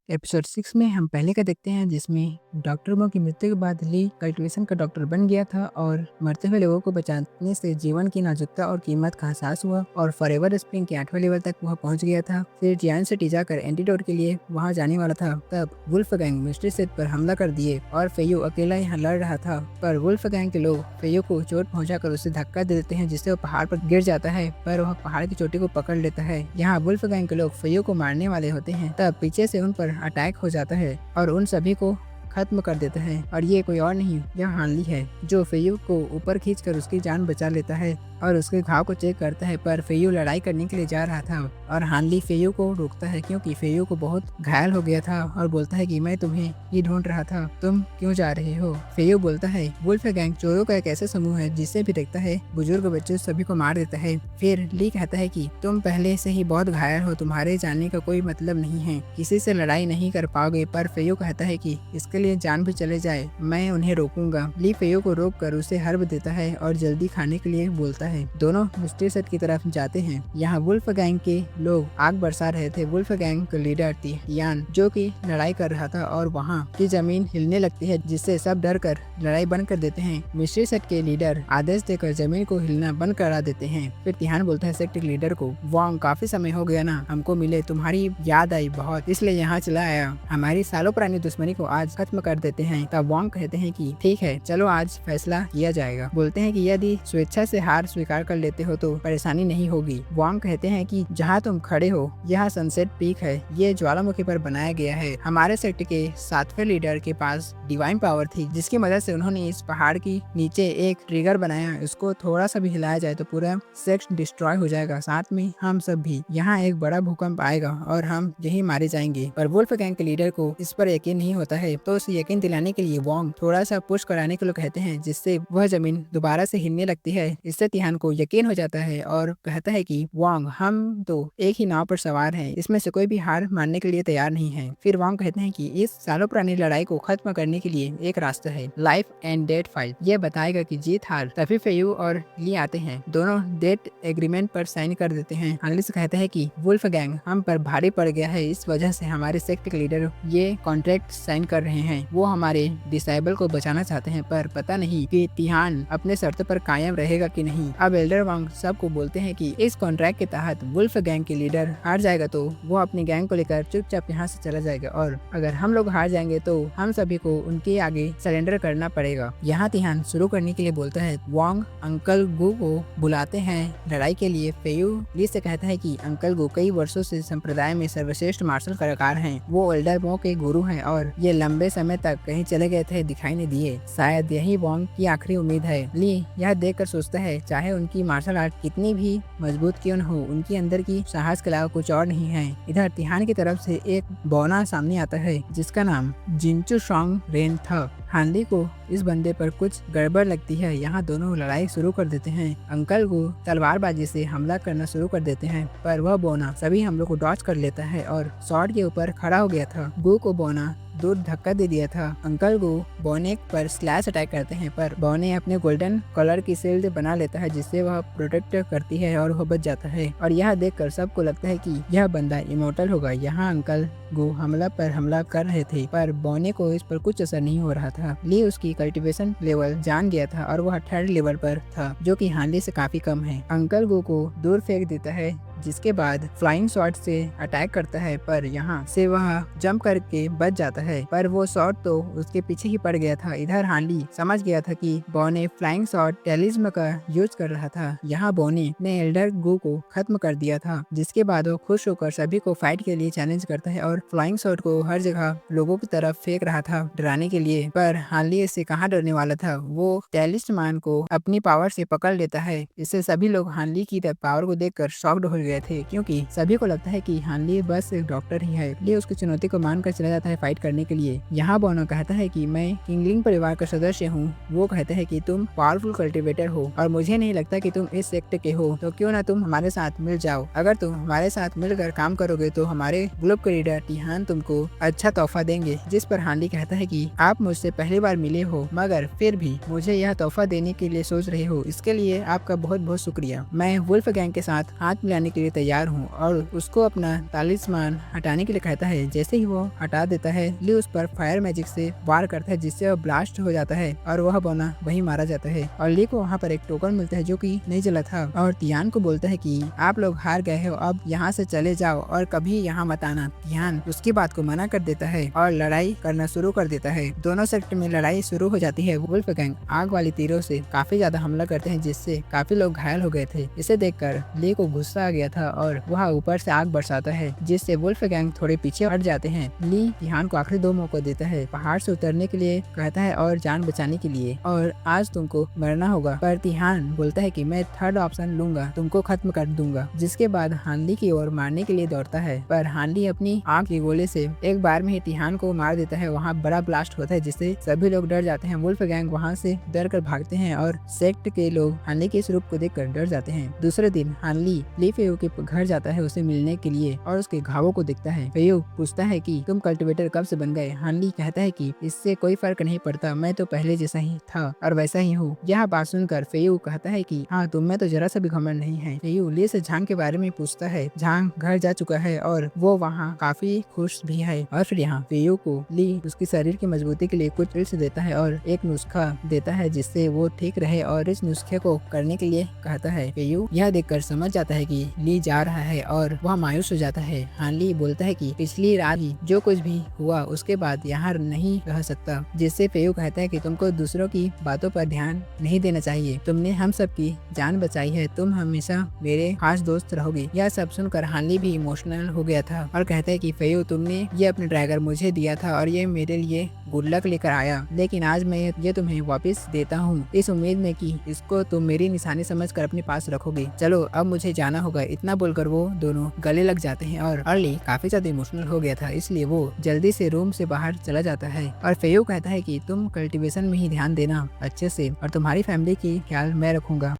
Episode 6 में हम पहले का देखते हैं जिसमें डॉक्टर बो की मृत्यु के बाद ली कल्टिवेशन का डॉक्टर बन गया था और मरते हुए लोगों को बचाने से जीवन की नाजुकता और कीमत का एहसास हुआ और फॉरएवर स्प्रिंग के 8वें लेवल तक वह पहुंच गया था। फिर जियान सिटी जाकर एंटीडोट के लिए वहां जाने वाला था, तब वुल्फ गैंग मिस्ट्री सेट पर हमला कर दिए और फेयू अकेला यहाँ लड़ रहा था। पर वुल्फ गैंग के लोग फेयू को चोट पहुंचाकर उसे धक्का दे देते हैं जिससे वो पहाड़ पर गिर जाता है, पर वह पहाड़ की चोटी को पकड़ लेता है। यहाँ वुल्फ गैंग के लोग फेयू को मारने वाले होते हैं, तब पीछे से उन पर अटैक हो जाता है और उन सभी को खत्म कर देता है। और ये कोई और नहीं, यह हानली है जो फेयू को ऊपर खींचकर उसकी जान बचा लेता है और उसके घाव को चेक करता है। पर फेयू लड़ाई करने के लिए जा रहा था और हानली फेयू को रोकता है क्योंकि फेयू को बहुत घायल हो गया था और बोलता है कि मैं तुम्हें ही ढूंढ रहा था, तुम क्यों जा रहे हो। फेयू बोलता है वुल्फ गैंग चोरों का एक ऐसा समूह है जिससे भी देखता है बुजुर्ग बच्चे सभी को मार देता है। फिर ली कहता है कि तुम पहले से ही बहुत घायल हो, तुम्हारे जाने का कोई मतलब नहीं है, किसी से लड़ाई नहीं कर पाओगे। पर फेयू कहता है कि इसके लिए जान भी चले जाए मैं उन्हें रोकूंगा। ली फेयू को रोक कर उसे हर्ब देता है और जल्दी खाने के लिए बोलता है। दोनों मिस्ट्री सेट की तरफ जाते हैं। यहाँ वुल्फ गैंग के लोग आग बरसा रहे थे। वुल्फ गैंग का लीडर तियान जो कि लड़ाई कर रहा था और वहाँ की जमीन हिलने लगती है जिससे सब डर कर लड़ाई बंद कर देते हैं। मिस्ट्री सेट के लीडर आदेश देकर जमीन को हिलना बंद करा देते हैं। फिर तिहान बोलता है सेक्ट लीडर को, वांग काफी समय हो गया ना हमको मिले, तुम्हारी याद आई बहुत, इसलिए यहाँ चला आया, हमारी सालों पुरानी दुश्मनी को आज खत्म कर देते हैं। तब वांग कहते हैं कि ठीक है चलो आज फैसला किया जाएगा। बोलते हैं कि यदि स्वेच्छा से हार स्वीकार कर लेते हो तो परेशानी नहीं होगी। वांग कहते हैं कि जहाँ तुम खड़े हो यह सनसेट पीक है, ये ज्वालामुखी पर बनाया गया है। हमारे सेक्ट के 7वें लीडर के पास डिवाइन पावर थी जिसकी मदद से उन्होंने इस पहाड़ की नीचे एक ट्रिगर बनाया, इसको थोड़ा सा भी हिलाया जाए तो पूरा सेक्ट डिस्ट्रॉय हो जाएगा, साथ में हम सब भी। यहाँ एक बड़ा भूकंप आएगा और हम यही मारे जाएंगे। पर वुल्फ गैंग के लीडर को इस पर यकीन नहीं होता है, तो उसे यकीन दिलाने के लिए वांग थोड़ा सा पुश कराने के लिए कहते हैं जिससे वह जमीन दोबारा से हिलने लगती है। इससे तिहान को यकीन हो जाता है और कहता है कि वांग हम तो एक ही नाव पर सवार हैं, इसमें से कोई भी हार मानने के लिए तैयार नहीं है। फिर वांग कहते हैं कि इस सालों पुरानी लड़ाई को खत्म करने के लिए एक रास्ता है, लाइफ एंड डेथ फाइट। यह बताएगा कि जीत हार तभी फेयू और ली आते हैं, दोनों डेथ एग्रीमेंट पर साइन कर देते हैं। हानलिस कहता है कि वुल्फ गैंग हम पर भारी पड़ गया है, इस वजह से हमारे सेक्ट के लीडर ये कॉन्ट्रैक्ट साइन कर रहे हैं, वो हमारे डिसेबल को बचाना चाहते हैं, पर पता नहीं कि तिहान अपने शर्त पर कायम रहेगा कि नहीं। अब एल्डर वांग सबको बोलते हैं कि इस कॉन्ट्रैक्ट के तहत वुल्फ गैंग के लीडर हार जाएगा तो वो अपनी गैंग को लेकर चुपचाप यहाँ से चला जाएगा, और अगर हम लोग हार जाएंगे तो हम सभी को उनके आगे सरेंडर करना पड़ेगा। यहाँ तिहान शुरू करने के लिए बोलता है। वांग अंकल गु को बुलाते हैं लड़ाई के लिए। फेयू ली से कहता है कि अंकल गु कई वर्षों से संप्रदाय में सर्वश्रेष्ठ मार्शल कलाकार हैं, वो एल्डर बो के गुरु हैं और ये लंबे समय तक कहीं चले गए थे, दिखाई नहीं दिए, शायद यही वांग की आखिरी उम्मीद है। ली यह देखकर सोचता है चाहे उनकी मार्शल आर्ट कितनी भी मजबूत क्यों न हो, उनके अंदर की साहस के अलावा कुछ और नहीं है। इधर तिहान की तरफ से एक बौना सामने आता है जिसका नाम जिंचू शॉन्ग रेन था। हानली को इस बंदे पर कुछ गड़बड़ लगती है। यहाँ दोनों लड़ाई शुरू कर देते हैं। अंकल को तलवारबाजी से हमला करना शुरू कर देते हैं, पर वह बोना सभी हमलों को डॉच कर लेता है और शॉर्ट के ऊपर खड़ा हो गया था। गु को बोना दूर धक्का दे दिया था। अंकल को बोने पर स्लैश अटैक करते हैं, पर बोने अपने गोल्डन कलर की शील्ड बना लेता है जिससे वह प्रोटेक्ट करती है और वह बच जाता है। और यह देखकर सबको लगता है कि यह बंदा इमोर्टल होगा। यहाँ अंकल गो हमला पर हमला कर रहे थे, पर बोने को इस पर कुछ असर नहीं हो रहा था। ली उसकी कल्टीवेशन लेवल जान गया था और वह 3rd लेवल पर था, जो कि हानली से काफी कम है। अंकल गो को दूर फेंक देता है जिसके बाद फ्लाइंग शॉट से अटैक करता है, पर यहाँ से वह जंप करके बच जाता है, पर वो शॉट तो उसके पीछे ही पड़ गया था। इधर हानली समझ गया था कि बोने फ्लाइंग शॉट टेलिज्म का यूज कर रहा था। यहाँ बोने ने एल्डर गु को खत्म कर दिया था, जिसके बाद वो खुश होकर सभी को फाइट के लिए चैलेंज करता है और फ्लाइंग शॉट को हर जगह लोगों की तरफ फेंक रहा था डराने के लिए। पर हानली इससे कहाँ डरने वाला था, वो टेलिस्टमैन को अपनी पावर से पकड़ लेता है। इससे सभी लोग हानली की पावर को देखकर शॉक्ड हो गए थे, क्योंकि सभी को लगता है कि हानली बस एक डॉक्टर ही है। लिए उसकी चुनौती को मानकर चला जाता है फाइट करने के लिए। यहाँ बोनो कहता है कि मैं किंगलिंग परिवार का सदस्य हूँ। वो कहते हैं कि तुम पावरफुल कल्टिवेटर हो और मुझे नहीं लगता कि तुम इस सेक्ट के हो, तो क्यों ना तुम हमारे साथ मिल जाओ। अगर तुम हमारे साथ मिलकर काम करोगे तो हमारे ग्रुप के लीडर तिहान तुमको अच्छा तोहफा देंगे। जिस पर हानली कहता है कि आप मुझसे पहली बार मिले हो, मगर फिर भी मुझे यह तोहफा देने के लिए सोच रहे हो, इसके लिए आपका बहुत बहुत शुक्रिया। मैं वुल्फ गैंग के साथ हाथ मिलाने के लिए तैयार हूँ। और उसको अपना तालिस्मान हटाने के लिए कहता है। जैसे ही वो हटा देता है, ली उस पर फायर मैजिक से वार करता है, जिससे वह ब्लास्ट हो जाता है और वह बौना वहीं मारा जाता है। और ली को वहाँ पर एक टोकन मिलता है जो कि नहीं जला था, और तियान को बोलता है कि आप लोग हार गए हो, अब यहाँ से चले जाओ और कभी यहाँ मत आना। तियान उसकी बात को मना कर देता है और लड़ाई करना शुरू कर देता है। दोनों सेक्टर में लड़ाई शुरू हो जाती है। वुल्फ गैंग आग वाली तीरों से काफी ज्यादा हमला करते हैं, जिससे काफी लोग घायल हो गए थे। इसे देखकर ली को गुस्सा आ गया था और वह ऊपर से आग बरसाता है, जिससे वुल्फ गैंग थोड़े पीछे हट जाते हैं। ली तिहान को आखिरी 2 मौके देता है, पहाड़ से उतरने के लिए कहता है और जान बचाने के लिए, और आज तुमको मरना होगा। पर तिहान बोलता है कि मैं थर्ड ऑप्शन लूंगा, तुमको खत्म कर दूंगा। जिसके बाद हानली की ओर मारने के लिए दौड़ता है, पर हानली अपनी आग के गोले से एक बार में ही तिहान को मार देता है। वहाँ बड़ा ब्लास्ट होता है, जिससे सभी लोग डर जाते हैं। वुल्फ गैंग वहाँ से डर कर भागते हैं और सेक्ट के लोग हानली के इस रूप को देखकर डर जाते हैं। दूसरे दिन हानली ली फेयू के घर जाता है उसे मिलने के लिए, और उसके घावों को देखता है। फेयू पूछता है कि तुम कल्टिवेटर कब से बन गए? हानली कहता है कि इससे कोई फर्क नहीं पड़ता, मैं तो पहले जैसा ही था और वैसा ही हूँ। यह बात सुनकर फेयू कहता है कि हाँ, तुम में तो जरा सा भी घमंड नहीं है। फेयू ली से झांग के बारे में पूछता है। झांग घर जा चुका है और वो वहाँ काफी खुश भी है। और फिर यहाँ फेयू को ली उसके शरीर की मजबूती के लिए कुछ पिल्स देता है और एक नुस्खा देता है, जिससे वो ठीक रहे, और इस नुस्खे को करने के लिए कहता है। फेयू यह देखकर समझ जाता है कि ली जा रहा है और वह मायूस हो जाता है। हानली बोलता है कि पिछली रात ही जो कुछ भी हुआ उसके बाद यहाँ नहीं रह सकता, जिससे फेयू कहता है कि तुमको दूसरों की बातों पर ध्यान नहीं देना चाहिए। तुमने हम सब की जान बचाई है, तुम हमेशा मेरे खास दोस्त रहोगे। यह सब सुनकर हानली भी इमोशनल हो गया था और कहता है कि फेयू, तुमने ये अपने ड्रैगन मुझे दिया था और ये मेरे लिए गुड लक लेकर आया, लेकिन आज मैं ये तुम्हें वापस देता हूँ, इस उम्मीद में कि इसको तुम मेरी निशानी समझकर अपने पास रखोगे। चलो अब मुझे जाना होगा। इतना बोलकर वो दोनों गले लग जाते हैं और अर्ली काफी ज्यादा इमोशनल हो गया था, इसलिए वो जल्दी से रूम से बाहर चला जाता है। और फेयू कहता है कि तुम कल्टीवेशन में ही ध्यान देना अच्छे से, और तुम्हारी फैमिली की ख्याल मैं रखूंगा।